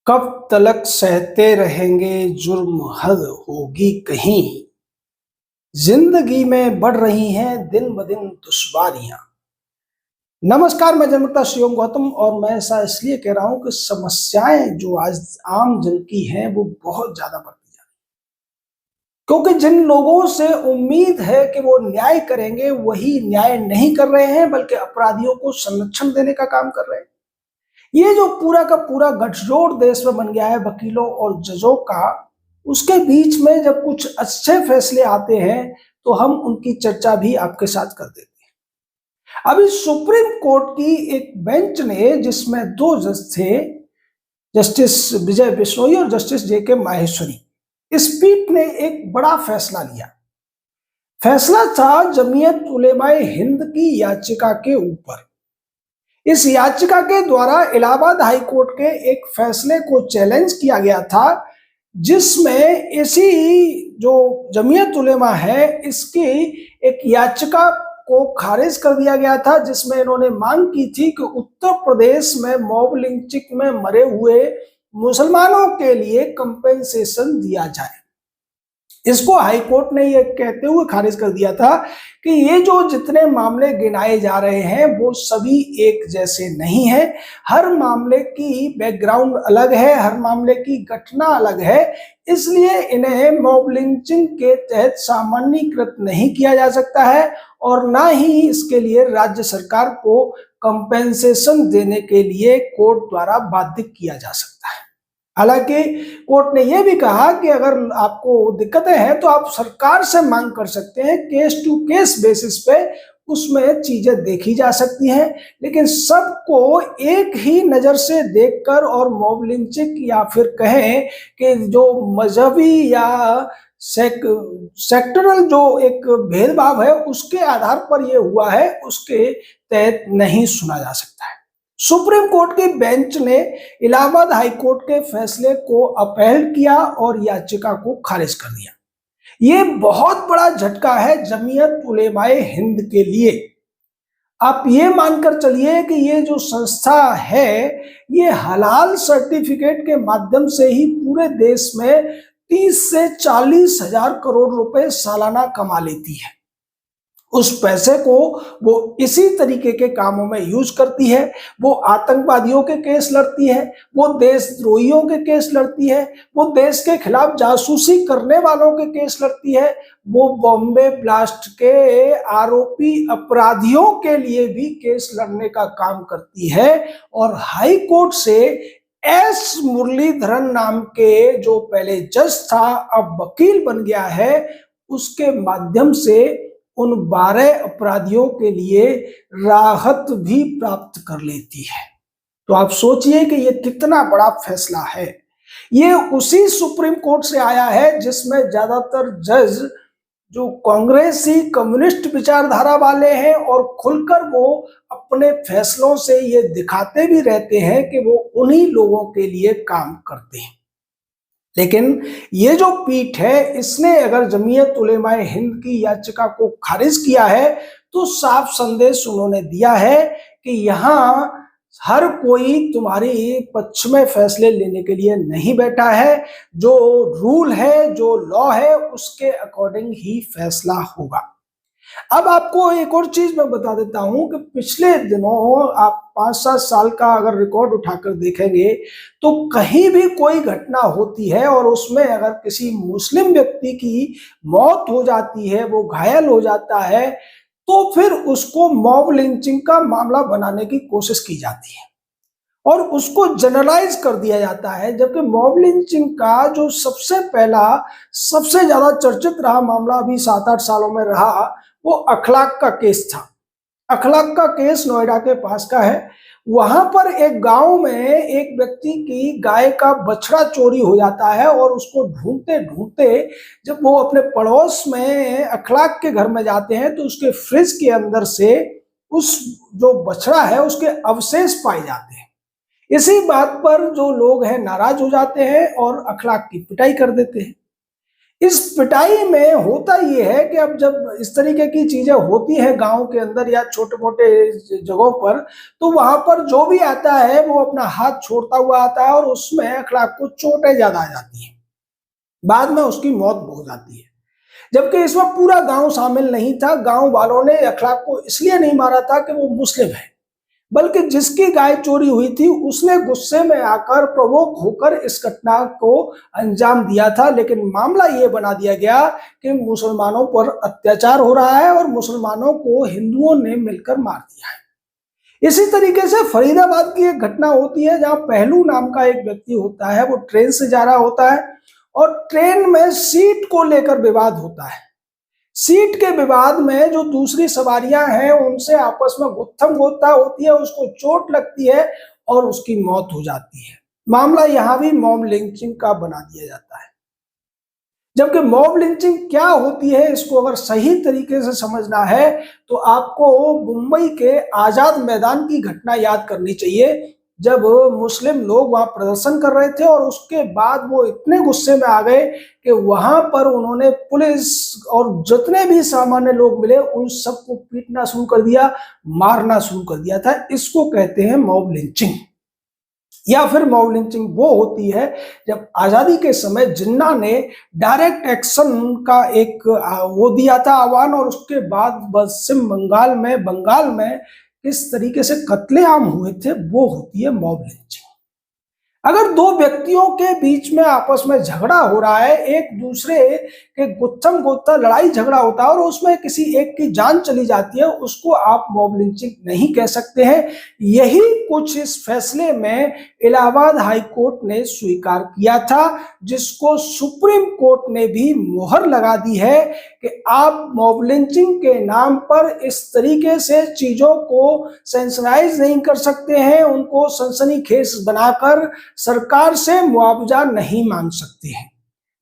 कब तलक सहते रहेंगे जुर्म हद होगी कहीं। जिंदगी में बढ़ रही हैं दिन ब दिन दुश्वारियां। नमस्कार, मैं जन्मता शिवम गौतम और मैं ऐसा इसलिए कह रहा हूं कि समस्याएं जो आज आम जन की हैं वो बहुत ज्यादा बढ़ती जा रही हैं। क्योंकि जिन लोगों से उम्मीद है कि वो न्याय करेंगे वही न्याय नहीं कर रहे हैं, बल्कि अपराधियों को संरक्षण देने का काम कर रहे हैं। ये जो पूरा का पूरा गठजोड़ देश में बन गया है वकीलों और जजों का, उसके बीच में जब कुछ अच्छे फैसले आते हैं तो हम उनकी चर्चा भी आपके साथ कर देते हैं। अभी सुप्रीम कोर्ट की एक बेंच ने, जिसमें दो जज थे, जस्टिस विजय बिश्नोई और जस्टिस जेके माहेश्वरी, इस पीठ ने एक बड़ा फैसला लिया। फैसला था जमीयत उलेमाए हिंद की याचिका के ऊपर। इस याचिका के द्वारा इलाहाबाद हाई कोर्ट के एक फैसले को चैलेंज किया गया था, जिसमें इसी जो जमीयत उलेमा है इसकी एक याचिका को खारिज कर दिया गया था, जिसमें इन्होंने मांग की थी कि उत्तर प्रदेश में मॉब लिंचिंग में मरे हुए मुसलमानों के लिए कंपेंसेशन दिया जाए। इसको हाई कोर्ट ने ये कहते हुए खारिज कर दिया था कि ये जो जितने मामले गिनाए जा रहे हैं वो सभी एक जैसे नहीं है। हर मामले की बैकग्राउंड अलग है, हर मामले की घटना अलग है, इसलिए इन्हें मॉब लिंचिंग के तहत सामान्यीकृत नहीं किया जा सकता है और ना ही इसके लिए राज्य सरकार को कंपेंसेशन देने के लिए कोर्ट द्वारा बाध्य किया जा सकता है। हालांकि कोर्ट ने यह भी कहा कि अगर आपको दिक्कतें हैं तो आप सरकार से मांग कर सकते हैं, केस टू केस बेसिस पे उसमें चीजें देखी जा सकती हैं, लेकिन सबको एक ही नजर से देखकर और मॉब लिंचिंग या फिर कहें कि जो मजहबी या सेक्टरल जो एक भेदभाव है उसके आधार पर यह हुआ है, उसके तहत नहीं सुना जा सकता है। सुप्रीम कोर्ट की बेंच ने इलाहाबाद हाई कोर्ट के फैसले को अपील किया और याचिका को खारिज कर दिया। ये बहुत बड़ा झटका है जमीयत उलेमाए हिंद के लिए। आप ये मानकर चलिए कि ये जो संस्था है ये हलाल सर्टिफिकेट के माध्यम से ही पूरे देश में 30 से 40 हजार करोड़ रुपए सालाना कमा लेती है। उस पैसे को वो इसी तरीके के कामों में यूज करती है। वो आतंकवादियों के केस लड़ती है, वो देशद्रोहियों के केस लड़ती है, वो देश के खिलाफ जासूसी करने वालों के केस लड़ती है, वो बॉम्बे ब्लास्ट के आरोपी अपराधियों के लिए भी केस लड़ने का काम करती है। और हाई कोर्ट से एस मुरलीधरन नाम के जो पहले जज था अब वकील बन गया है, उसके माध्यम से उन 12 अपराधियों के लिए राहत भी प्राप्त कर लेती है। तो आप सोचिए कि ये कितना बड़ा फैसला है। ये उसी सुप्रीम कोर्ट से आया है जिसमें ज्यादातर जज जो कांग्रेसी कम्युनिस्ट विचारधारा वाले हैं और खुलकर वो अपने फैसलों से ये दिखाते भी रहते हैं कि वो उन्हीं लोगों के लिए काम करते हैं। लेकिन ये जो पीठ है इसने अगर जमीयत उलेमाए हिंद की याचिका को खारिज किया है तो साफ संदेश उन्होंने दिया है कि यहाँ हर कोई तुम्हारी पक्ष में फैसले लेने के लिए नहीं बैठा है। जो रूल है, जो लॉ है, उसके अकॉर्डिंग ही फैसला होगा। अब आपको एक और चीज मैं बता देता हूं कि पिछले दिनों आप 5-7 साल का अगर रिकॉर्ड उठाकर देखेंगे तो कहीं भी कोई घटना होती है और उसमें अगर किसी मुस्लिम व्यक्ति की मौत हो जाती है, वो घायल हो जाता है, तो फिर उसको मॉब लिंचिंग का मामला बनाने की कोशिश की जाती है और उसको जनरलाइज कर दिया जाता है। जबकि मॉब लिंचिंग का जो सबसे पहला सबसे ज्यादा चर्चित रहा मामला अभी 7-8 सालों में रहा, वो अखलाक का केस था। अखलाक का केस नोएडा के पास का है। वहां पर एक गांव में एक व्यक्ति की गाय का बछड़ा चोरी हो जाता है और उसको ढूंढते ढूंढते जब वो अपने पड़ोस में अखलाक के घर में जाते हैं तो उसके फ्रिज के अंदर से उस जो बछड़ा है उसके अवशेष पाए जाते हैं। इसी बात पर जो लोग हैं नाराज हो जाते हैं और अखलाक की पिटाई कर देते हैं। इस पिटाई में होता ये है कि अब जब इस तरीके की चीजें होती हैं गांव के अंदर या छोटे मोटे जगहों पर, तो वहां पर जो भी आता है वो अपना हाथ छोड़ता हुआ आता है और उसमें अखलाक को चोटें ज्यादा आ जाती हैं, बाद में उसकी मौत हो जाती है। जबकि इसमें पूरा गांव शामिल नहीं था, गांव वालों ने अखलाक को इसलिए नहीं मारा था कि वो मुस्लिम है, बल्कि जिसकी गाय चोरी हुई थी उसने गुस्से में आकर प्रवोक होकर इस घटना को अंजाम दिया था। लेकिन मामला ये बना दिया गया कि मुसलमानों पर अत्याचार हो रहा है और मुसलमानों को हिंदुओं ने मिलकर मार दिया है। इसी तरीके से फरीदाबाद की एक घटना होती है जहां पहलू नाम का एक व्यक्ति होता है, वो ट्रेन से जा रहा होता है और ट्रेन में सीट को लेकर विवाद होता है। सीट के विवाद में जो दूसरी सवारियां हैं उनसे आपस में गुत्थम गोता होती है, उसको चोट लगती है और उसकी मौत हो जाती है। मामला यहां भी मॉब लिंचिंग का बना दिया जाता है। जबकि मॉब लिंचिंग क्या होती है, इसको अगर सही तरीके से समझना है तो आपको मुंबई के आजाद मैदान की घटना याद करनी चाहिए, जब मुस्लिम लोग वहां प्रदर्शन कर रहे थे और उसके बाद वो इतने गुस्से में आ गए कि वहां पर उन्होंने पुलिस और जितने भी सामान्य लोग मिले उन सबको पीटना शुरू कर दिया, मारना शुरू कर दिया था। इसको कहते हैं मॉब लिंचिंग। या फिर मॉब लिंचिंग वो होती है जब आजादी के समय जिन्ना ने डायरेक्ट एक्शन का एक वो दिया था आह्वान, और उसके बाद पश्चिम बंगाल में किस तरीके से कत्लेआम हुए थे, वो होती है मॉब लिंचिंग। अगर दो व्यक्तियों के बीच में आपस में झगड़ा हो रहा है, एक दूसरे के गुत्थम गोता लड़ाई झगड़ा होता है और उसमें किसी एक की जान चली जाती है, उसको आप मॉब लिंचिंग नहीं कह सकते हैं। यही कुछ इस फैसले में इलाहाबाद हाई कोर्ट ने स्वीकार किया था, जिसको सुप्रीम कोर्ट ने भी मुहर लगा दी है कि आप मॉब लिंचिंग के नाम पर इस तरीके से चीजों को सेंसराइज नहीं कर सकते हैं, उनको सनसनीखेज बनाकर सरकार से मुआवजा नहीं मांग सकते हैं।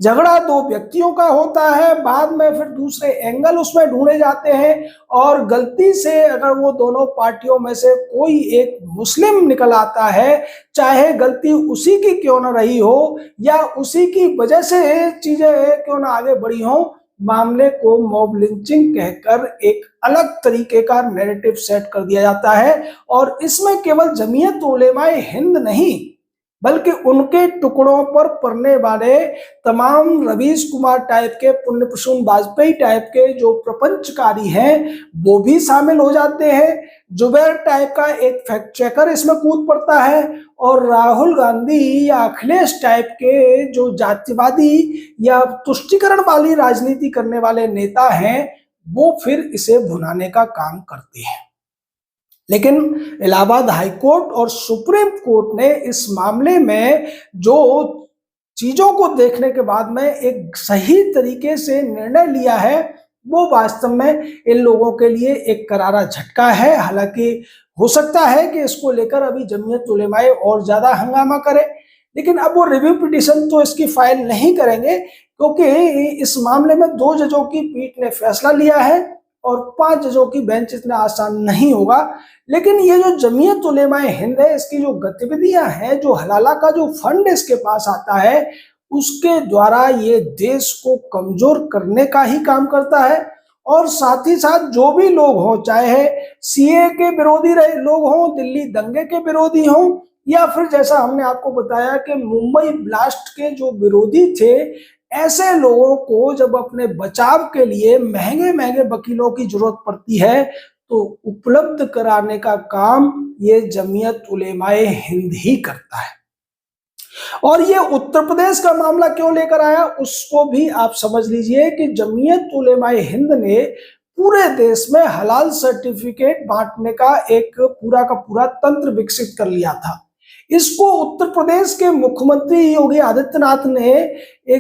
झगड़ा दो व्यक्तियों का होता है, बाद में फिर दूसरे एंगल उसमें ढूंढे जाते हैं और गलती से अगर वो दोनों पार्टियों में से कोई एक मुस्लिम निकल आता है, चाहे गलती उसी की क्यों ना रही हो या उसी की वजह से चीजें क्यों ना आगे बढ़ी हो, मामले को मॉब लिंचिंग कहकर एक अलग तरीके का नैरेटिव सेट कर दिया जाता है। और इसमें केवल जमीयत उलेमाए हिंद नहीं, बल्कि उनके टुकड़ों पर पड़ने वाले तमाम रवीश कुमार टाइप के, पुण्य प्रसून वाजपेयी टाइप के जो प्रपंचकारी हैं वो भी शामिल हो जाते हैं। जुबैर टाइप का एक फैक्ट चेकर इसमें कूद पड़ता है और राहुल गांधी या अखिलेश टाइप के जो जातिवादी या तुष्टिकरण वाली राजनीति करने वाले नेता हैं वो फिर इसे भुनाने का काम करते हैं। लेकिन इलाहाबाद हाई कोर्ट और सुप्रीम कोर्ट ने इस मामले में जो चीजों को देखने के बाद में एक सही तरीके से निर्णय लिया है, वो वास्तव में इन लोगों के लिए एक करारा झटका है। हालांकि हो सकता है कि इसको लेकर अभी जमीयत उलेमाए और ज्यादा हंगामा करे, लेकिन अब वो रिव्यू पिटीशन तो इसकी फाइल नहीं करेंगे, क्योंकि इस मामले में 2 जजों की पीठ ने फैसला लिया है और 5 जजों की बेंच इतना आसान नहीं होगा। लेकिन ये जो जमीयत उलेमाए हिंद है, इसकी जो गतिविधियां हैं, जो हलाला का जो फंड इसके पास आता है, उसके द्वारा ये देश को कमजोर करने का ही काम करता है। और साथ ही साथ जो भी लोग हों, चाहे सीए के विरोधी लोग हों, दिल्ली दंगे के विरोधी हों, या फिर जैसा हमने आपको बताया कि मुंबई ब्लास्ट के जो विरोधी थे, ऐसे लोगों को जब अपने बचाव के लिए महंगे महंगे वकीलों की जरूरत पड़ती है तो उपलब्ध कराने का काम ये जमीयत उलेमाए हिंद ही करता है। और ये उत्तर प्रदेश का मामला क्यों लेकर आया उसको भी आप समझ लीजिए कि जमीयत उलेमाए हिंद ने पूरे देश में हलाल सर्टिफिकेट बांटने का एक पूरा का पूरा तंत्र विकसित कर लिया था। इसको उत्तर प्रदेश के मुख्यमंत्री योगी आदित्यनाथ ने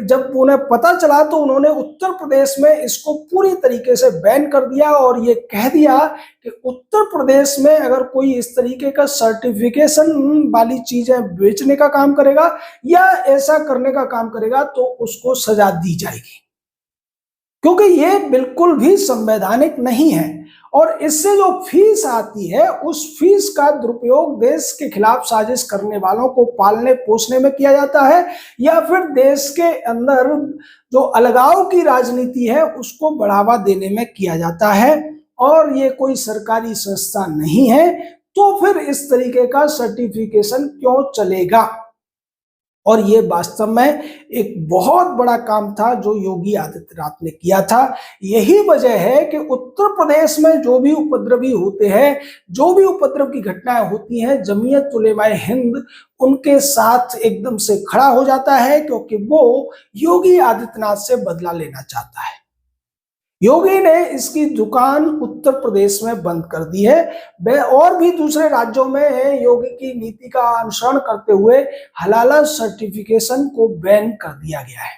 जब उन्हें पता चला तो उन्होंने उत्तर प्रदेश में इसको पूरी तरीके से बैन कर दिया और ये कह दिया कि उत्तर प्रदेश में अगर कोई इस तरीके का सर्टिफिकेशन वाली चीजें बेचने का काम करेगा या ऐसा करने का काम करेगा तो उसको सजा दी जाएगी, क्योंकि ये बिल्कुल भी संवैधानिक नहीं है। और इससे जो फीस आती है उस फीस का दुरुपयोग देश के खिलाफ साजिश करने वालों को पालने पोसने में किया जाता है, या फिर देश के अंदर जो अलगाव की राजनीति है उसको बढ़ावा देने में किया जाता है। और ये कोई सरकारी संस्था नहीं है, तो फिर इस तरीके का सर्टिफिकेशन क्यों चलेगा? और ये वास्तव में एक बहुत बड़ा काम था जो योगी आदित्यनाथ ने किया था। यही वजह है कि उत्तर प्रदेश में जो भी उपद्रवी होते हैं, जो भी उपद्रव की घटनाएं होती हैं, जमीयत उलेमाए हिंद उनके साथ एकदम से खड़ा हो जाता है, क्योंकि वो योगी आदित्यनाथ से बदला लेना चाहता है। योगी ने इसकी दुकान उत्तर प्रदेश में बंद कर दी है और भी दूसरे राज्यों में योगी की नीति का अनुसरण करते हुए हलाला सर्टिफिकेशन को बैन कर दिया गया है।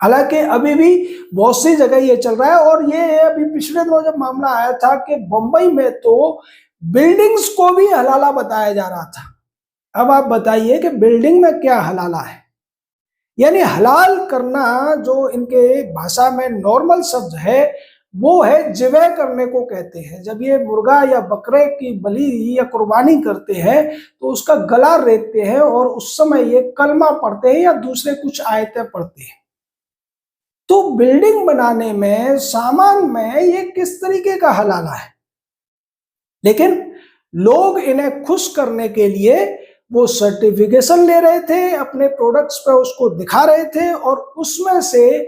हालांकि अभी भी बहुत सी जगह ये चल रहा है, और ये अभी पिछले दिनों जब मामला आया था कि बंबई में तो बिल्डिंग्स को भी हलाला बताया जा रहा था। अब आप बताइए कि बिल्डिंग में क्या हलाला है? यानी हलाल करना जो इनके भाषा में नॉर्मल शब्द है वो है जिबह करने को कहते हैं। जब ये मुर्गा या बकरे की बलि या कुर्बानी करते हैं तो उसका गला रेतते हैं और उस समय ये कलमा पढ़ते हैं या दूसरे कुछ आयतें पढ़ते हैं। तो बिल्डिंग बनाने में, सामान में ये किस तरीके का हलाला है? लेकिन लोग इन्हें खुश करने के लिए वो सर्टिफिकेशन ले रहे थे, अपने प्रोडक्ट्स पे उसको दिखा रहे थे, और उसमें से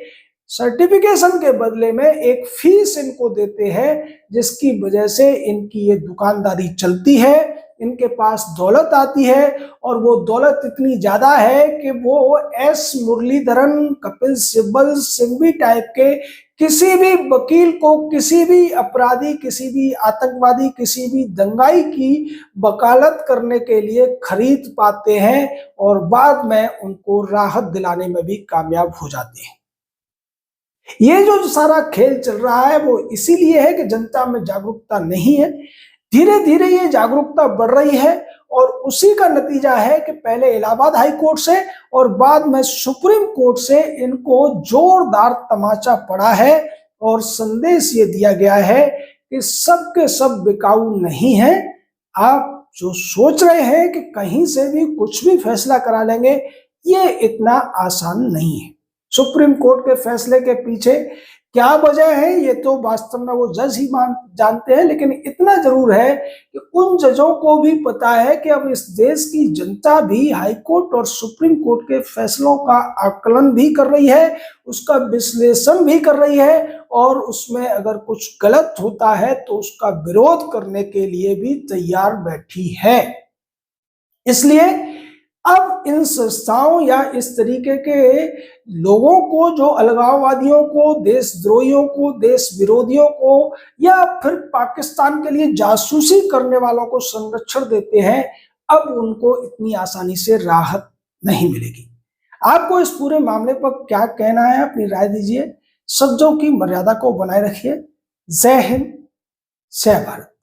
सर्टिफिकेशन के बदले में एक फीस इनको देते हैं, जिसकी वजह से इनकी ये दुकानदारी चलती है, इनके पास दौलत आती है। और वो दौलत इतनी ज्यादा है कि वो एस मुरलीधरन, कपिल सिब्बल, सिंघवी टाइप के किसी भी वकील को, किसी भी अपराधी, किसी भी आतंकवादी, किसी भी दंगाई की वकालत करने के लिए खरीद पाते हैं और बाद में उनको राहत दिलाने में भी कामयाब हो जाते हैं। ये जो सारा खेल चल रहा है वो इसीलिए है कि जनता में जागरूकता नहीं है। धीरे धीरे ये जागरूकता बढ़ रही है, और उसी का नतीजा है कि पहले इलाहाबाद हाई कोर्ट से और बाद में सुप्रीम कोर्ट से इनको जोरदार तमाचा पड़ा है, और संदेश ये दिया गया है कि सब के सब बिकाऊ नहीं है। आप जो सोच रहे हैं कि कहीं से भी कुछ भी फैसला करा लेंगे, ये इतना आसान नहीं है। सुप्रीम कोर्ट के फैसले के पीछे क्या वजह है ये तो वास्तव में वो जज ही जानते हैं, लेकिन इतना जरूर है कि उन जजों को भी पता है कि अब इस देश की जनता भी हाई कोर्ट और सुप्रीम कोर्ट के फैसलों का आकलन भी कर रही है, उसका विश्लेषण भी कर रही है, और उसमें अगर कुछ गलत होता है तो उसका विरोध करने के लिए भी तैयार बैठी है। इसलिए अब इन संस्थाओं या इस तरीके के लोगों को, जो अलगाववादियों को, देशद्रोहियों को, देश विरोधियों को, या फिर पाकिस्तान के लिए जासूसी करने वालों को संरक्षण देते हैं, अब उनको इतनी आसानी से राहत नहीं मिलेगी। आपको इस पूरे मामले पर क्या कहना है? अपनी राय दीजिए। शब्दों की मर्यादा को बनाए रखिए। जय हिंद, जय भारत।